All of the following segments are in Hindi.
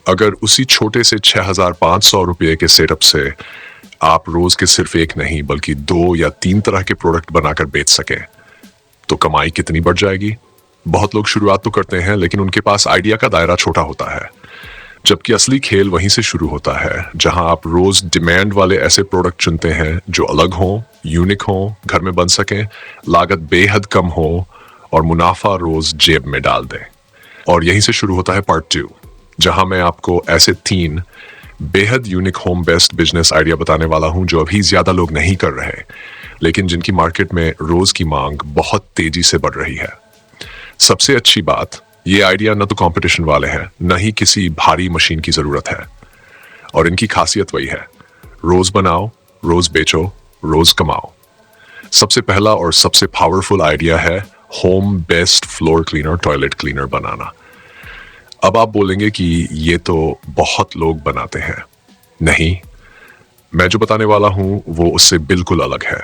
अगर उसी छोटे से 6,500 रुपये के सेटअप से आप रोज के सिर्फ एक नहीं बल्कि 2 या 3 तरह के प्रोडक्ट बनाकर बेच सकें, तो कमाई कितनी बढ़ जाएगी। बहुत लोग शुरुआत तो करते हैं लेकिन उनके पास आइडिया का दायरा छोटा होता है, जबकि असली खेल वहीं से शुरू होता है जहां आप रोज डिमांड वाले ऐसे प्रोडक्ट चुनते हैं जो अलग हों, यूनिक हों, घर में बन सकें, लागत बेहद कम हो और मुनाफा रोज जेब में डाल दें। और यहीं से शुरू होता है पार्ट 2, जहां मैं आपको ऐसे 3 बेहद unique home based business idea बताने वाला हूं जो अभी ज्यादा लोग नहीं कर रहे, लेकिन जिनकी मार्केट में रोज की मांग बहुत तेजी से बढ़ रही है। सबसे अच्छी बात, ये आइडिया न तो कंपटीशन वाले हैं, न ही किसी भारी मशीन की जरूरत है, और इनकी खासियत वही है, रोज बनाओ, रोज बेचो, रोज कमाओ। सबसे पहला और सबसे पावरफुल आइडिया है home best floor cleaner, toilet cleaner बनाना। अब आप बोलेंगे कि ये तो बहुत लोग बनाते हैं। नहीं, मैं जो बताने वाला हूं वो उससे बिल्कुल अलग है।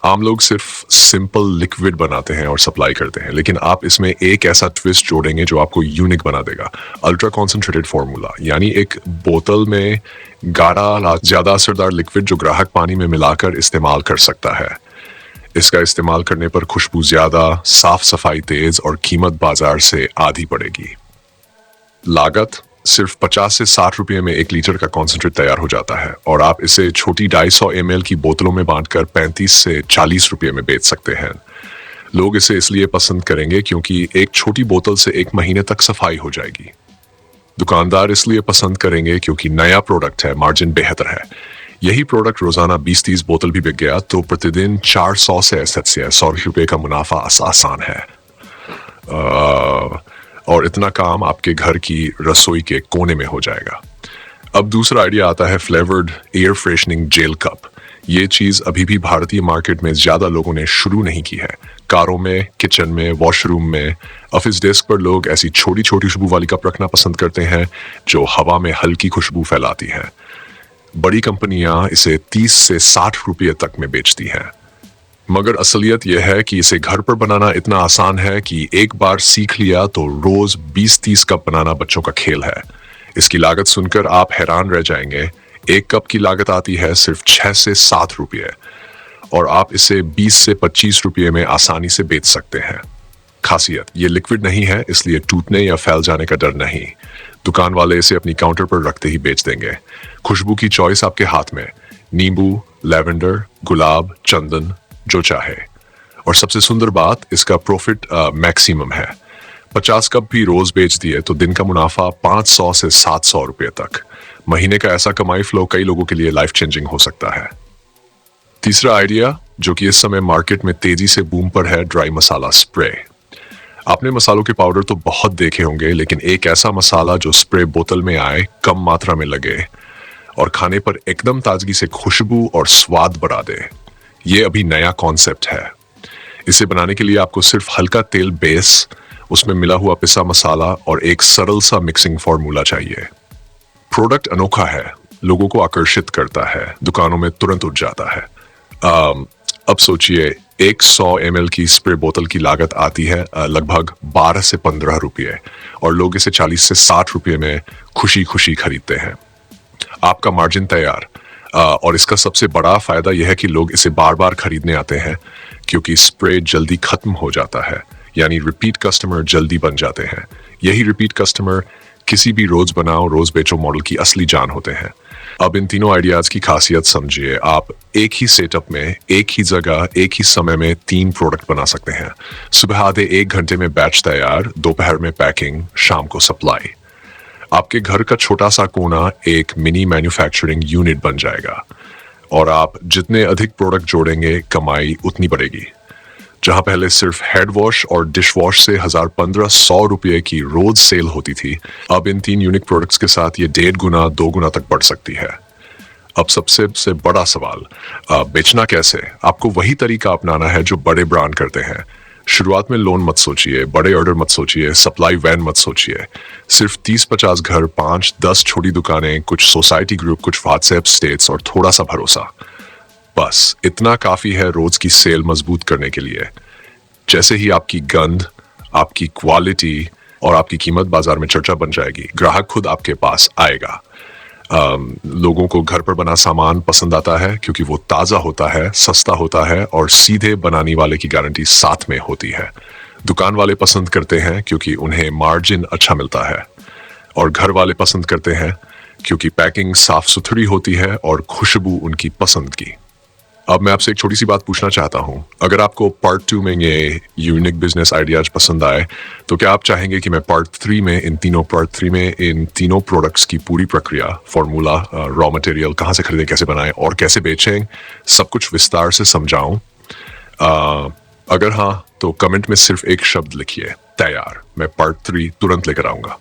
आम लोग सिर्फ सिंपल लिक्विड बनाते हैं और सप्लाई करते हैं, लेकिन आप इसमें एक ऐसा ट्विस्ट जोड़ेंगे जो आपको यूनिक बना देगा। अल्ट्रा कॉन्सेंट्रेटेड फॉर्मूला, यानी एक बोतल में गाढ़ा ज्यादा असरदार लिक्विड जो ग्राहक पानी में मिलाकर इस्तेमाल कर सकता है। इसका इस्तेमाल करने पर खुशबू ज्यादा, साफ सफाई तेज और कीमत बाजार से आधी पड़ेगी। लागत सिर्फ 50 से 60 रुपये में 1 लीटर का कॉन्सेंट्रेट तैयार हो जाता है और आप इसे छोटी 250 ml की बोतलों में बांटकर 35 से 40 रुपये में बेच सकते हैं। लोग इसे इसलिए पसंद करेंगे क्योंकि एक छोटी बोतल से 1 महीने तक सफाई हो जाएगी। दुकानदार इसलिए पसंद करेंगे क्योंकि नया प्रोडक्ट है, मार्जिन बेहतर है। यही प्रोडक्ट रोजाना 20-30 बोतल भी बिक गया तो प्रतिदिन 400 से 100 रुपये का मुनाफा आसान है। और इतना काम आपके घर की रसोई के कोने में हो जाएगा। अब दूसरा आइडिया आता है flavoured air freshening gel cup. ये चीज अभी भी भारतीय मार्केट में ज्यादा लोगों ने शुरू नहीं की है। कारों में, किचन में, वॉशरूम में, ऑफिस डेस्क पर लोग ऐसी छोटी छोटी खुशबू वाली कप रखना पसंद करते हैं जो हवा में हल्की खुशबू फैलाती है। बड़ी कंपनियां इसे 30 से 60 रुपये तक में बेचती हैं, मगर असलियत यह है कि इसे घर पर बनाना इतना आसान है कि एक बार सीख लिया तो रोज 20-30 कप बनाना बच्चों का खेल है। इसकी लागत सुनकर आप हैरान रह जाएंगे। 1 कप की लागत आती है सिर्फ 6 से 7 रुपये और आप इसे 20 से 25 रुपये में आसानी से बेच सकते हैं। खासियत, ये लिक्विड नहीं है, इसलिए टूटने या फैल जाने का डर नहीं। दुकान वाले इसे अपनी काउंटर पर रखते ही बेच देंगे। खुशबू की चॉइस आपके हाथ में, नींबू, लैवेंडर, गुलाब, चंदन, जो चाहे। और सबसे सुंदर बात, इसका प्रॉफिट मैक्सिमम है। 50 कप भी रोज बेच दिए तो दिन का मुनाफा 500 से 700 रुपये तक। महीने का ऐसा कमाई फ्लो कई लोगों के लिए लाइफ चेंजिंग हो सकता है। तीसरा आइडिया जो कि इस समय मार्केट में तेजी से बूम पर है, ड्राई मसाला स्प्रे। आपने मसालों के पाउडर तो बहुत देखे होंगे, लेकिन एक ऐसा मसाला जो स्प्रे बोतल में आए, कम मात्रा में लगे और खाने पर एकदम ताजगी से खुशबू और स्वाद बढ़ा दे, ये अभी नया कॉन्सेप्ट है। इसे बनाने के लिए आपको सिर्फ हल्का तेल बेस, उसमें मिला हुआ पिसा मसाला और एक सरल सा मिक्सिंग फॉर्मूला चाहिए। प्रोडक्ट अनोखा है, लोगों को आकर्षित करता है, दुकानों में तुरंत उठ जाता है। अब सोचिए, 100 ml की स्प्रे बोतल की लागत आती है लगभग 12 से 15 रुपये और लोग इसे 40 से 60 रुपये में खुशी खुशी खरीदते हैं। आपका मार्जिन तैयार। और इसका सबसे बड़ा फायदा यह है कि लोग इसे बार बार खरीदने आते हैं क्योंकि स्प्रे जल्दी खत्म हो जाता है, यानी रिपीट कस्टमर जल्दी बन जाते हैं। यही रिपीट कस्टमर किसी भी रोज बनाओ रोज बेचो मॉडल की असली जान होते हैं। अब इन तीनों आइडियाज की खासियत समझिए। आप एक ही सेटअप में, एक ही जगह, एक ही समय में 3 प्रोडक्ट बना सकते हैं। सुबह आधे 1 घंटे में बैच तैयार, दोपहर में पैकिंग, शाम को सप्लाई। आपके घर का छोटा सा कोना एक मिनी मैन्युफैक्चरिंग यूनिट बन जाएगा और आप जितने अधिक प्रोडक्ट जोड़ेंगे कमाई उतनी बढ़ेगी। जहां पहले सिर्फ हेड वॉश और डिश वॉश से 1000-1500 रुपये की रोज सेल होती थी, अब इन 3 यूनिक प्रोडक्ट्स के साथ ये 1.5 गुना 2 गुना तक बढ़ सकती है। अब सबसे बड़ा सवाल, बेचना कैसे? आपको वही तरीका अपनाना है जो बड़े ब्रांड करते हैं। शुरुआत में लोन मत सोचिए, बड़े ऑर्डर मत सोचिए, सप्लाई वैन मत सोचिए। सिर्फ 30-50 घर, 5-10 छोटी दुकानें, कुछ सोसाइटी ग्रुप, कुछ व्हाट्सएप स्टेट्स और थोड़ा सा भरोसा, बस इतना काफी है रोज की सेल मजबूत करने के लिए। जैसे ही आपकी गंध, आपकी क्वालिटी और आपकी कीमत बाजार में चर्चा बन जाएगी। ग्राहक खुद आपके पास आएगा। लोगों को घर पर बना सामान पसंद आता है क्योंकि वो ताज़ा होता है, सस्ता होता है और सीधे बनाने वाले की गारंटी साथ में होती है। दुकान वाले पसंद करते हैं क्योंकि उन्हें मार्जिन अच्छा मिलता है, और घर वाले पसंद करते हैं क्योंकि पैकिंग साफ सुथरी होती है और खुशबू उनकी पसंद की। अब मैं आपसे एक छोटी सी बात पूछना चाहता हूं, अगर आपको पार्ट 2 में ये यूनिक बिजनेस आइडियाज पसंद आए तो क्या आप चाहेंगे कि मैं पार्ट 3 में इन तीनों प्रोडक्ट्स की पूरी प्रक्रिया, फॉर्मूला, रॉ मटेरियल कहाँ से खरीदें, कैसे बनाएं और कैसे बेचें, सब कुछ विस्तार से समझाऊं? अगर हाँ तो कमेंट में सिर्फ एक शब्द लिखिए, तैयार। मैं पार्ट 3 तुरंत लेकर आऊंगा।